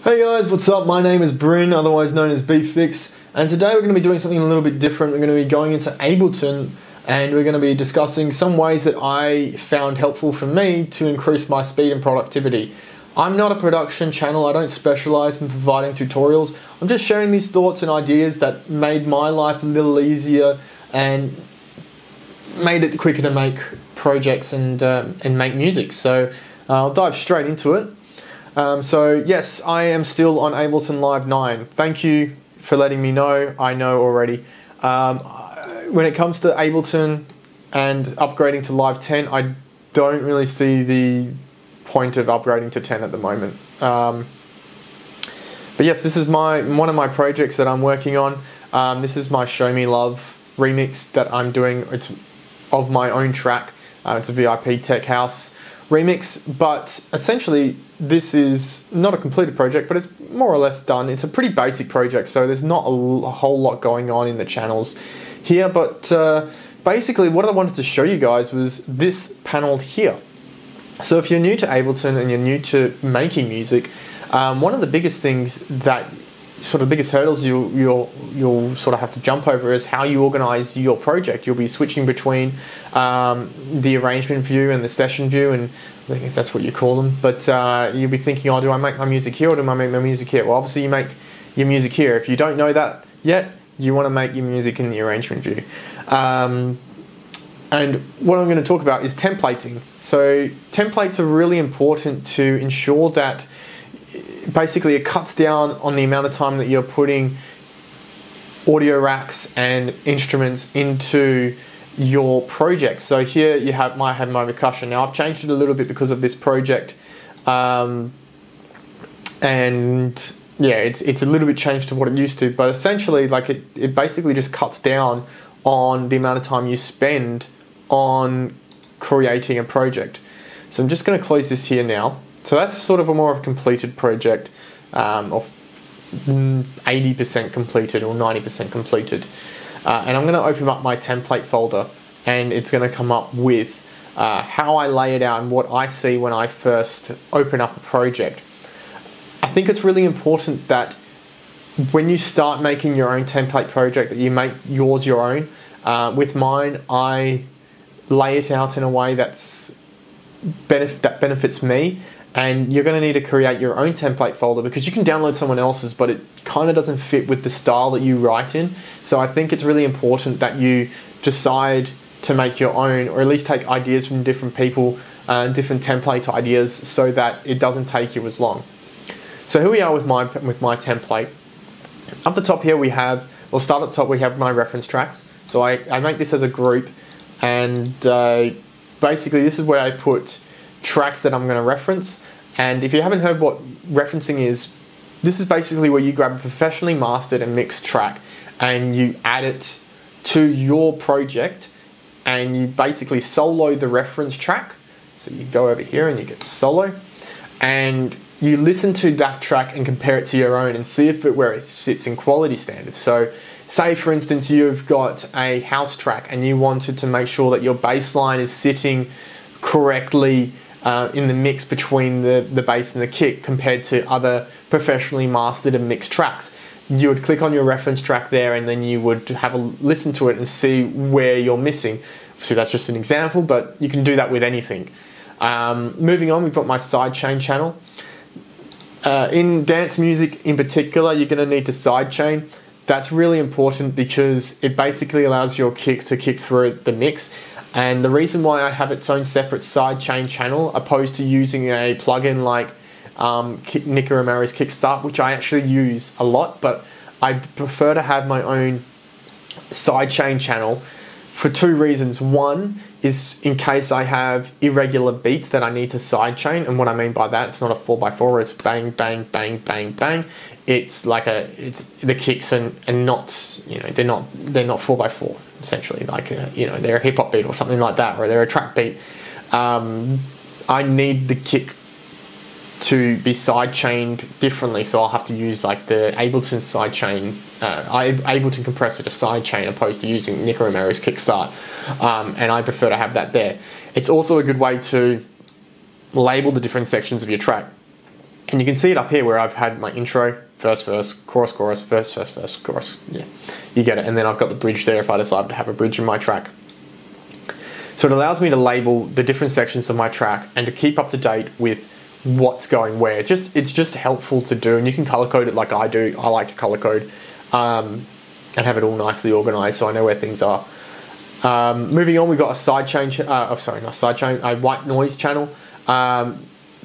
Hey guys, what's up? My name is Bryn, otherwise known as Beeffix, and today we're going to be doing something a little bit different. We're going to be going into Ableton and we're going to be discussing some ways that I found helpful for me to increase my speed and productivity. I'm not a production channel, I don't specialize in providing tutorials. I'm just sharing these thoughts and ideas that made my life a little easier and made it quicker to make projects and make music. So I'll dive straight into it. So yes, I am still on Ableton Live 9. Thank you for letting me know. I know already. When it comes to Ableton and upgrading to Live 10, I don't really see the point of upgrading to 10 at the moment. But yes, this is one of my projects that I'm working on. This is my Show Me Love remix that I'm doing. It's of my own track. It's a VIP Tech House remix, but essentially this is not a completed project, but it's more or less done. It's a pretty basic project, so there's not a whole lot going on in the channels here, but basically what I wanted to show you guys was this panel here. So if you're new to Ableton and you're new to making music, one of the biggest things that biggest hurdles you'll sort of have to jump over is how you organize your project. You'll be switching between the arrangement view and the session view, and I think that's what you call them, but you'll be thinking, oh, do I make my music here or do I make my music here? Well, obviously you make your music here. If you don't know that yet, you want to make your music in the arrangement view. And what I'm going to talk about is templating. So templates are really important to ensure that basically it cuts down on the amount of time that you're putting audio racks and instruments into your project. So here you might have my percussion. Now I've changed it a little bit because of this project, and yeah, it's a little bit changed to what it used to, but essentially like it basically just cuts down on the amount of time you spend on creating a project. So I'm just going to close this here now. So that's sort of a more of a completed project, of 80% completed or 90% completed. And I'm going to open up my template folder, and it's going to come up with how I lay it out and what I see when I first open up a project. I think it's really important that when you start making your own template project, that you make yours your own. With mine, I lay it out in a way that benefits me. And you're going to need to create your own template folder, because you can download someone else's, but it kind of doesn't fit with the style that you write in. So I think it's really important that you decide to make your own, or at least take ideas from different people, different template ideas, so that it doesn't take you as long. So here we are with my template. Up the top here we'll start at the top, we have my reference tracks. So I make this as a group, and basically this is where I put tracks that I'm going to reference. And if you haven't heard what referencing is, this is basically where you grab a professionally mastered and mixed track and you add it to your project, and you basically solo the reference track. So you go over here and you get solo, and you listen to that track and compare it to your own and see where it sits in quality standards. So say for instance you've got a house track and you wanted to make sure that your bass line is sitting correctly in the mix between the bass and the kick compared to other professionally mastered and mixed tracks. You would click on your reference track there, and then you would have a listen to it and see where you're missing. So that's just an example, but you can do that with anything. Moving on, we've got my Sidechain channel. In dance music in particular, you're going to need to sidechain. That's really important because it basically allows your kick to kick through the mix. And the reason why I have its own separate sidechain channel, opposed to using a plugin like Nicky Romero's Kickstart, which I actually use a lot, but I prefer to have my own sidechain channel for two reasons. One is in case I have irregular beats that I need to sidechain, and what I mean by that, it's not a 4x4, it's bang, bang, bang, bang, bang. It's like it's the kicks and not, you know, they're not 4x4 essentially, like they're a hip hop beat or something like that, or they're a trap beat. I need the kick to be sidechained differently, so I'll have to use like the Ableton sidechain, Ableton compressor to sidechain, opposed to using Nicky Romero's Kickstart, and I prefer to have that there. It's also a good way to label the different sections of your track. And you can see it up here where I've had my intro, verse, chorus, verse, chorus. Yeah, you get it. And then I've got the bridge there if I decide to have a bridge in my track. So it allows me to label the different sections of my track and to keep up to date with what's going where. It's just helpful to do, and you can color code it like I do. I like to color code and have it all nicely organized so I know where things are. Moving on, we've got a sidechain, a white noise channel.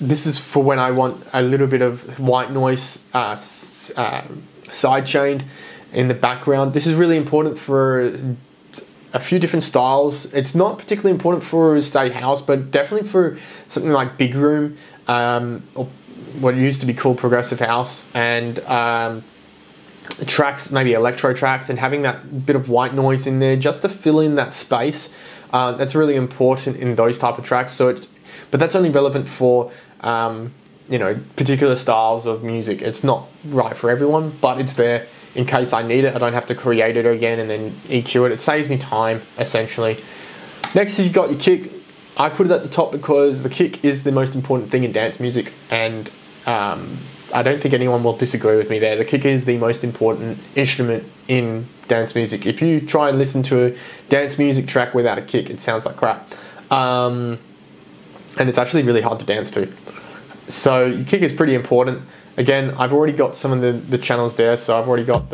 This is for when I want a little bit of white noise sidechained in the background. This is really important for a few different styles. It's not particularly important for state house, but definitely for something like big room, or what used to be called progressive house, and tracks, maybe electro tracks, and having that bit of white noise in there just to fill in that space. That's really important in those type of tracks. But that's only relevant for particular styles of music. It's not right for everyone, but it's there in case I need it. I don't have to create it again and then EQ it. It saves me time, essentially. Next, you've got your kick. I put it at the top because the kick is the most important thing in dance music, and I don't think anyone will disagree with me there. The kick is the most important instrument in dance music. If you try and listen to a dance music track without a kick, it sounds like crap. And it's actually really hard to dance to. So your kick is pretty important. Again, I've already got some of the channels there, so I've already got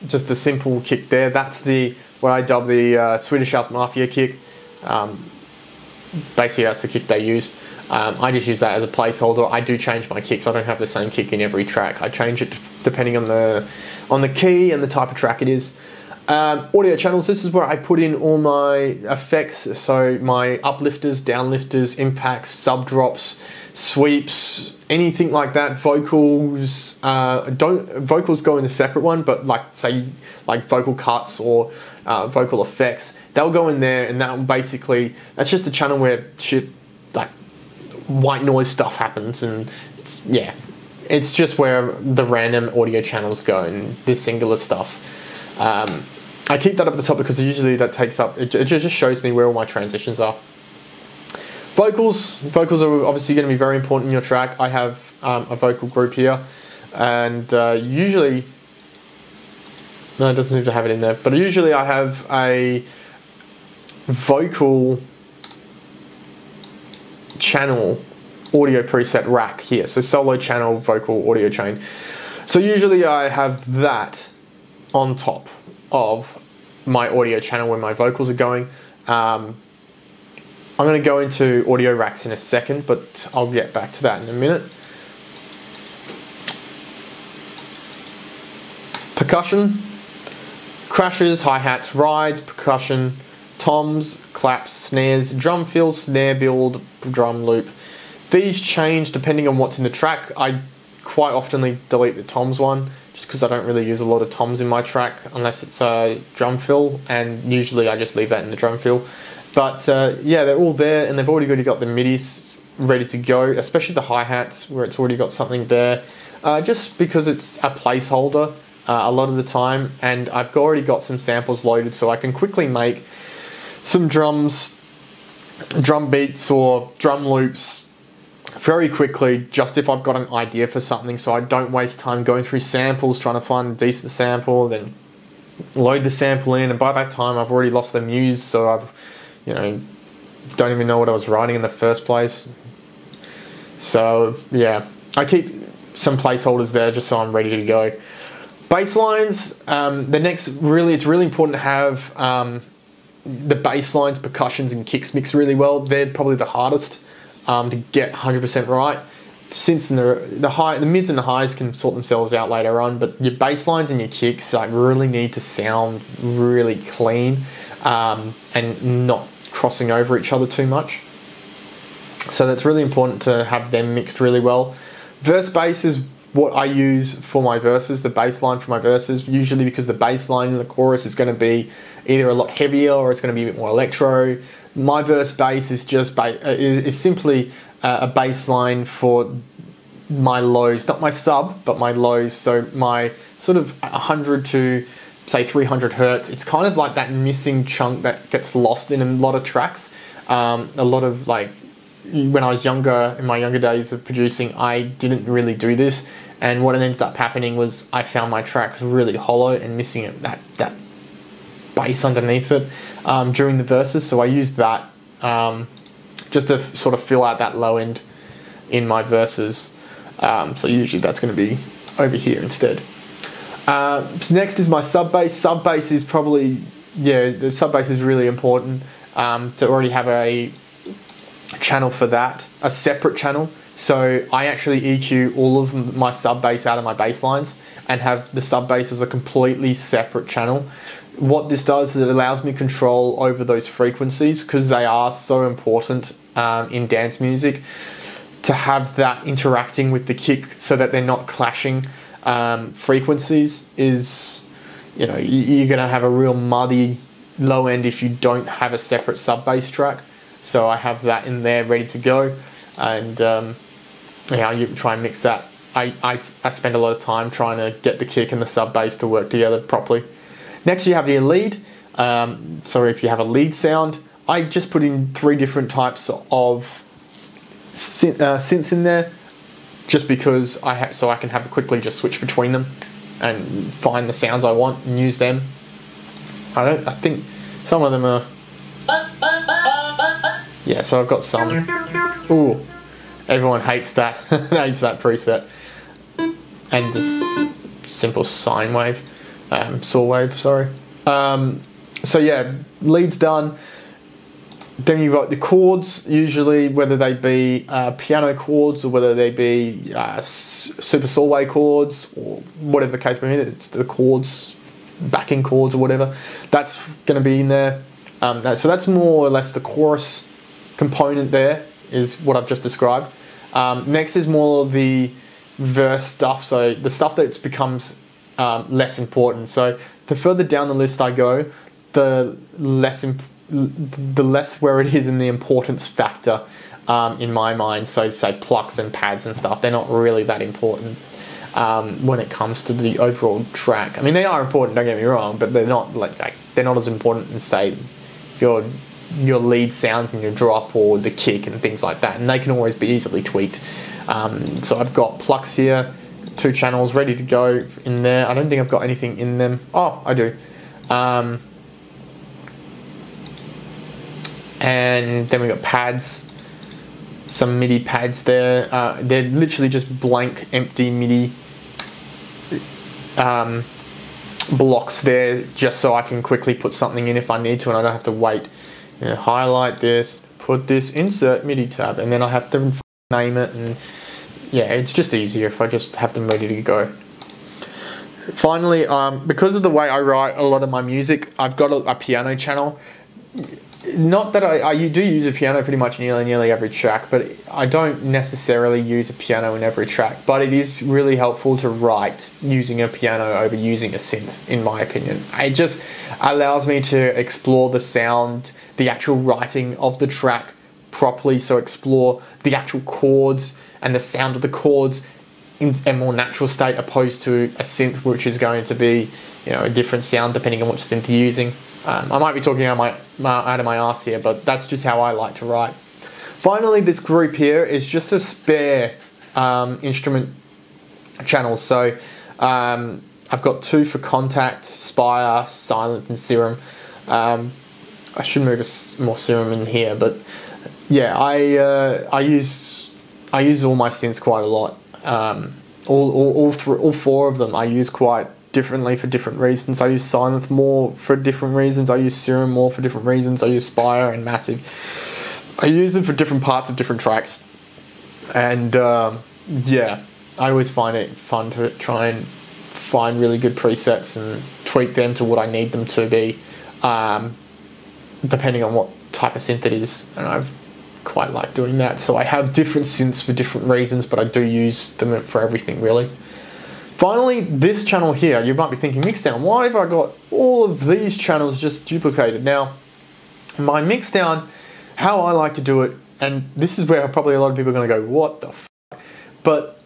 just the simple kick there. That's what I dub the Swedish House Mafia kick. Basically, that's the kick they use. I just use that as a placeholder. I do change my kicks. I don't have the same kick in every track. I change it depending on the key and the type of track it is. Audio channels, this is where I put in all my effects, so my uplifters, downlifters, impacts, sub drops, sweeps, anything like that. Vocals, vocals go in a separate one, but like vocal cuts or vocal effects, they'll go in there, and that's just a channel where shit like white noise stuff happens, and it's just where the random audio channels go and this singular stuff. I keep that up at the top because usually that takes up, it just shows me where all my transitions are. Vocals are obviously going to be very important in your track. I have a vocal group here, and usually, no, it doesn't seem to have it in there, but usually I have a vocal channel audio preset rack here, so solo channel vocal audio chain. So usually I have that on top of my audio channel where my vocals are going. I'm going to go into audio racks in a second, but I'll get back to that in a minute. Percussion, crashes, hi-hats, rides, percussion, toms, claps, snares, drum fill, snare build, drum loop. These change depending on what's in the track. I quite often delete the toms one, just because I don't really use a lot of toms in my track unless it's a drum fill, and usually I just leave that in the drum fill. But yeah, they're all there, and they've already got the MIDIs ready to go, especially the hi-hats where it's already got something there, just because it's a placeholder a lot of the time, and I've already got some samples loaded, so I can quickly make some drum beats or drum loops very quickly, just if I've got an idea for something, so I don't waste time going through samples trying to find a decent sample, then load the sample in, and by that time I've already lost the muse, so I've don't even know what I was writing in the first place. So yeah, I keep some placeholders there just so I'm ready to go. Bass lines, it's really important to have the bass lines, percussions, and kicks mix really well. They're probably the hardest to get 100% right, since the mids and the highs can sort themselves out later on, but your bass lines and your kicks really need to sound really clean and not crossing over each other too much. So that's really important to have them mixed really well. Verse bass is what I use for my verses, the bass line for my verses, usually because the bass line in the chorus is going to be either a lot heavier or it's going to be a bit more electro. My verse bass is simply a bass line for my lows, not my sub, but my lows. So my sort of 100 to say 300 hertz. It's kind of like that missing chunk that gets lost in a lot of tracks. A lot of when I was younger, in my younger days of producing, I didn't really do this, and what ended up happening was I found my tracks really hollow and missing that bass underneath it during the verses. So I used that just to sort of fill out that low end in my verses. So usually that's going to be over here instead. So next is my sub bass. Sub bass is probably, yeah, the sub bass is really important to already have a channel for that, a separate channel. So I actually EQ all of my sub bass out of my bass lines and have the sub bass as a completely separate channel. What this does is it allows me control over those frequencies, because they are so important in dance music, to have that interacting with the kick so that they're not clashing frequencies. Is, you know, you're gonna have a real muddy low end if you don't have a separate sub bass track. So I have that in there ready to go, and yeah, you try and mix that. I spend a lot of time trying to get the kick and the sub bass to work together properly. Next you have your lead. So if you have a lead sound, I just put in 3 different types of synths in there, just because so I can have quickly just switch between them and find the sounds I want and use them. I think some of them are, yeah, so I've got some. Ooh, everyone hates that. Hates that preset. And this simple sine wave, saw wave, sorry. So yeah, lead's done. Then you've got the chords, usually whether they be piano chords or whether they be super saw wave chords or whatever the case may be. It's the chords, backing chords or whatever. That's going to be in there. So that's more or less the chorus component. There is what I've just described. Next is more the verse stuff, so the stuff that becomes less important. So the further down the list I go, the less where it is in the importance factor in my mind. So say plucks and pads and stuff, they're not really that important when it comes to the overall track. I mean, they are important, don't get me wrong, but they're not like they're not as important as say your lead sounds and your drop or the kick and things like that, and they can always be easily tweaked. So I've got plucks here, 2 channels ready to go in there. I don't think I've got anything in them. Oh, I do. And then we've got pads, some MIDI pads there. They're literally just blank, empty MIDI blocks there, just so I can quickly put something in if I need to, and I don't have to wait. You know, highlight this, put this, insert MIDI tab, and then I have to name it, and yeah, it's just easier if I just have them ready to go. Finally, because of the way I write a lot of my music, I've got a piano channel. Not that I do use a piano pretty much nearly every track, but I don't necessarily use a piano in every track. But it is really helpful to write using a piano over using a synth, in my opinion. It just allows me to explore the sound, the actual writing of the track properly, so explore the actual chords and the sound of the chords in a more natural state, opposed to a synth which is going to be, you know, a different sound depending on which synth you're using. I might be talking out of my arse here, but that's just how I like to write. Finally, this group here is just a spare instrument channels. So I've got 2 for Contact, Spire, Silent, and Serum. I should move more Serum in here, but yeah, I use all my synths quite a lot. All 4 of them I use quite differently for different reasons. I use Silent more for different reasons. I use Serum more for different reasons. I use Spire and Massive. I use them for different parts of different tracks. And yeah, I always find it fun to try and find really good presets and tweak them to what I need them to be, depending on what type of synth it is. And I've quite like doing that. So I have different synths for different reasons, but I do use them for everything really. Finally, this channel here, you might be thinking, Mixdown, why have I got all of these channels just duplicated? Now, my Mixdown, how I like to do it, and this is where probably a lot of people are going to go, what the f***? But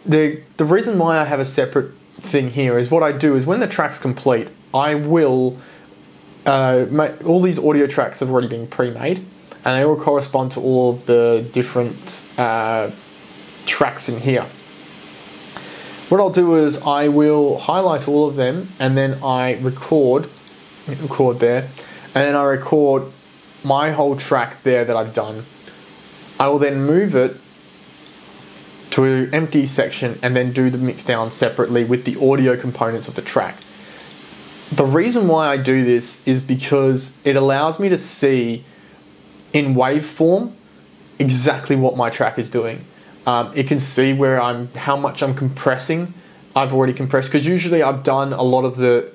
the reason why I have a separate thing here is what I do is when the track's complete, I will, all these audio tracks have already been pre-made, and they all correspond to all of the different tracks in here. What I'll do is I will highlight all of them, and then I record there, and then I record my whole track there that I've done. I will then move it to an empty section and then do the mixdown separately with the audio components of the track. The reason why I do this is because it allows me to see in waveform exactly what my track is doing. It can see where how much I'm compressing. I've already compressed, because usually I've done a lot of the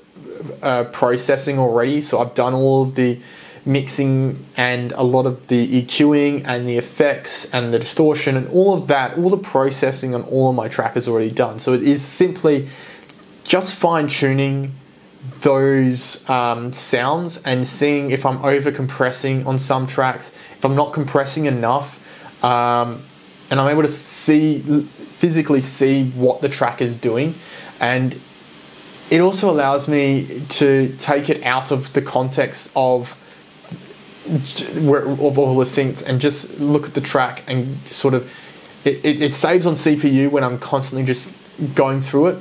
processing already, so I've done all of the mixing and a lot of the EQing and the effects and the distortion and all of that. All the processing on all of my track is already done, so it is simply just fine-tuning those sounds and seeing if I'm over compressing on some tracks, if I'm not compressing enough, and I'm able to physically see what the track is doing. And it also allows me to take it out of the context of all the syncs and just look at the track and sort of it saves on CPU when I'm constantly just going through it.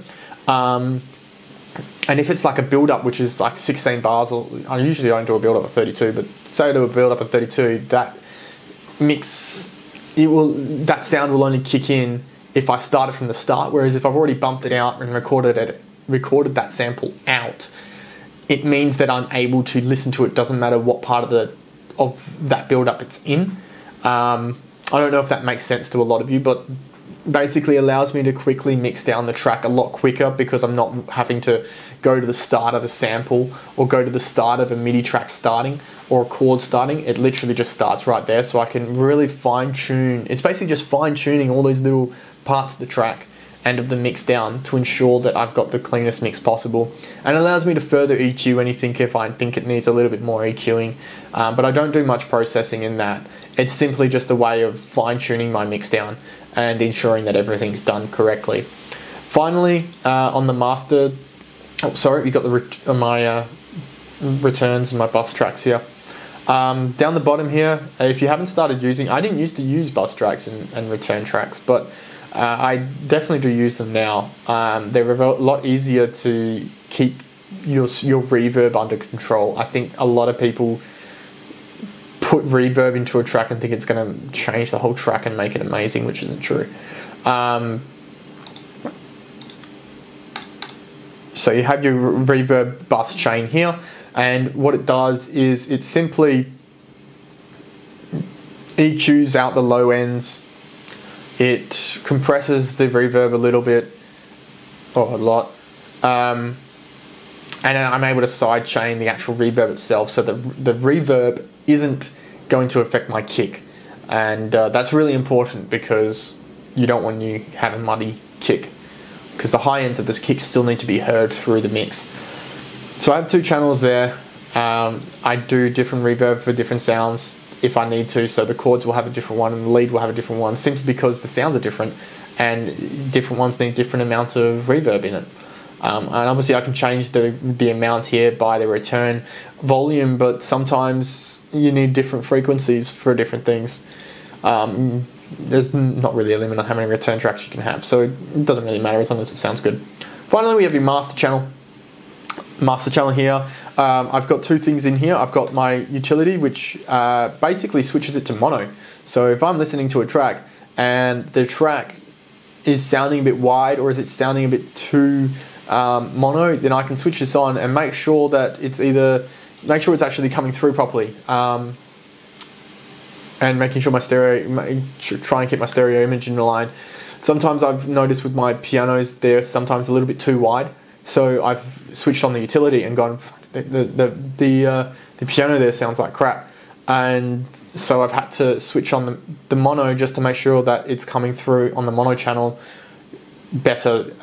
And if it's like a build-up, which is like 16 bars, or I usually don't do a build-up of 32, but say I do a build-up of 32, that sound will only kick in if I started from the start. Whereas if I've already bumped it out and recorded that sample out, it means that I'm able to listen to it. Doesn't matter what part of that build-up it's in. I don't know if that makes sense to a lot of you, but basically allows me to quickly mix down the track a lot quicker, because I'm not having to go to the start of a sample or go to the start of a MIDI track starting or a chord starting. It literally just starts right there, so I can really fine-tune. It's basically just fine-tuning all those little parts of the track and of the mix down to ensure that I've got the cleanest mix possible, and allows me to further EQ anything if I think it needs a little bit more EQing, but I don't do much processing in that. It's simply just a way of fine-tuning my mix down and ensuring that everything's done correctly. Finally, on the master, you got my returns and my bus tracks here. Down the bottom here, if you haven't started using, I didn't used to use bus tracks and return tracks, but I definitely do use them now. They're a lot easier to keep your reverb under control. I think a lot of people put reverb into a track and think it's going to change the whole track and make it amazing, which isn't true. So you have your reverb bus chain here, and what it does is it simply EQs out the low ends. It compresses the reverb a little bit, or a lot, and I'm able to sidechain the actual reverb itself, so the reverb isn't going to affect my kick, and that's really important, because you don't want you have a muddy kick, because the high ends of this kick still need to be heard through the mix. So I have two channels there. I do different reverb for different sounds if I need to, so the chords will have a different one and the lead will have a different one, simply because the sounds are different and different ones need different amounts of reverb in it. And obviously I can change the amount here by the return volume, but sometimes you need different frequencies for different things. There's not really a limit on how many return tracks you can have, so it doesn't really matter as long as it sounds good. Finally, we have your master channel. Master channel here. I've got two things in here. I've got my utility, which basically switches it to mono. So if I'm listening to a track and the track is sounding a bit wide, or is it sounding a bit too mono, then I can switch this on and make sure that it's it's actually coming through properly, and making sure my trying to keep my stereo image in line. Sometimes I've noticed with my pianos, they're sometimes a little bit too wide, so I've switched on the utility and gone, the piano there sounds like crap, and so I've had to switch on the mono just to make sure that it's coming through on the mono channel better.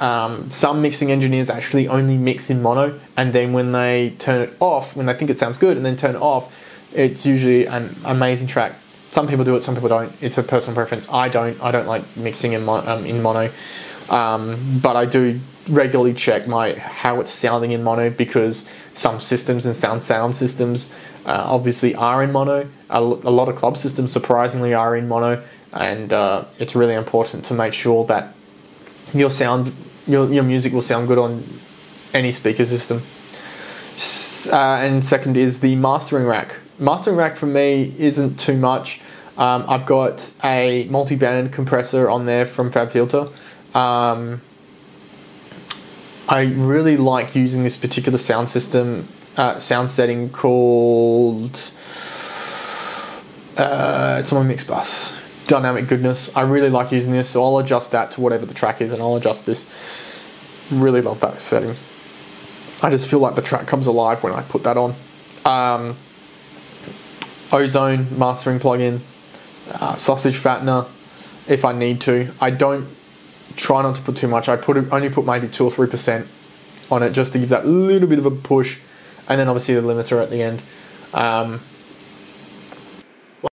Some mixing engineers actually only mix in mono, and then when they turn it off, when they think it sounds good and then turn it off, it's usually an amazing track. Some people do it, some people don't. It's a personal preference. I don't like mixing in mono, but I do regularly check how it's sounding in mono, because some systems and sound systems obviously are in mono. A lot of club systems surprisingly are in mono, and it's really important to make sure that your music will sound good on any speaker system. And second is the mastering rack. Mastering rack for me isn't too much. I've got a multi-band compressor on there from FabFilter. I really like using this particular sound system, sound setting called, it's on my mix bus, Dynamic Goodness. I really like using this, so I'll adjust that to whatever the track is, and I'll adjust this. Really love that setting. I just feel like the track comes alive when I put that on. Ozone mastering plugin, sausage fattener if I need to. I don't try not to put too much. I only put maybe 2 or 3% on it just to give that little bit of a push, and then obviously the limiter at the end.